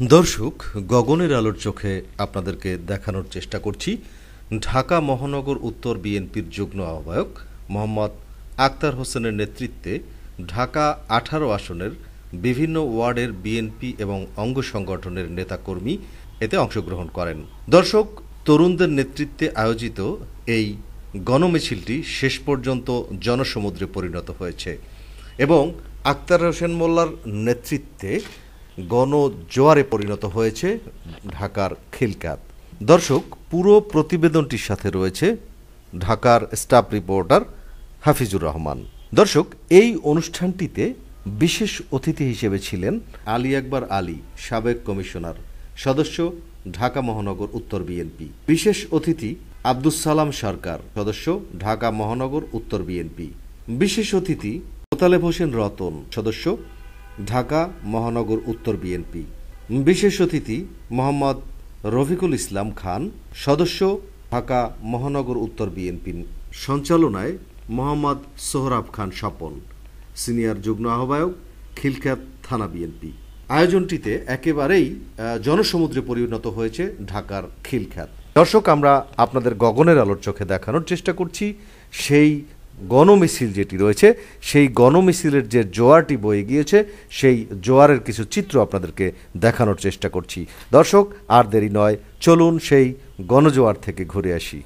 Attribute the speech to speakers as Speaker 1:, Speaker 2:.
Speaker 1: দর্শক, গগনের আলোর চোখে আপনাদেরকে দেখানোর চেষ্টা করছি ঢাকা মহানগর উত্তর বিএনপির যুগ্ম আহ্বায়ক মোহাম্মদ আক্তার হোসেনের নেতৃত্বে ঢাকা ১৮ আসনের বিভিন্ন ওয়ার্ডের বিএনপি এবং অঙ্গ সংগঠনের নেতাকর্মী এতে অংশগ্রহণ করেন। দর্শক, তরুণদের নেতৃত্বে আয়োজিত এই গণমিছিলটি শেষ পর্যন্ত জনসমুদ্রে পরিণত হয়েছে এবং আক্তার হোসেন মোল্লার নেতৃত্বে গণজোয়ারে পরিণত হয়েছে ঢাকার খিলকাত। দর্শক, পুরো প্রতিবেদনটির সাথে রয়েছে ঢাকার স্টাফ রিপোর্টার হাফিজুর রহমান। দর্শক, এই অনুষ্ঠানটিতে বিশেষ অতিথি হিসেবে ছিলেন আলী আকবর আলী, সাবেক কমিশনার, সদস্য ঢাকা মহানগর উত্তর বিএনপি। বিশেষ অতিথি আব্দুস সালাম সরকার, সদস্য ঢাকা মহানগর উত্তর বিএনপি। বিশেষ অতিথি মোতালেব হোসেন রতন, সদস্য ঢাকা মহানগর উত্তর বিএনপি। বিশেষ অতিথি মোহাম্মদ রফিকুল ইসলাম খান, সদস্য ঢাকা মহানগর উত্তর বিএনপি। সঞ্চালনায় মোহাম্মদ সোহরাব খান স্বপন, সিনিয়র যুগ্ম আহ্বায়ক, খিলকাত থানা বিএনপি। আয়োজনটিতে একেবারেই জনসমুদ্রে পরিণত হয়েছে ঢাকার খিলকাত। দর্শক, আমরা আপনাদের গগনের আলোর চোখে দেখানোর চেষ্টা করছি সেই গণমিছিল যেটি রয়েছে, সেই গণমিছিলের যে জোয়ারটি বয়ে গিয়েছে সেই জোয়ারের কিছু চিত্র আপনাদেরকে দেখানোর চেষ্টা করছি। দর্শক, আর দেরি নয়, চলুন সেই গণজোয়ার থেকে ঘুরে আসি।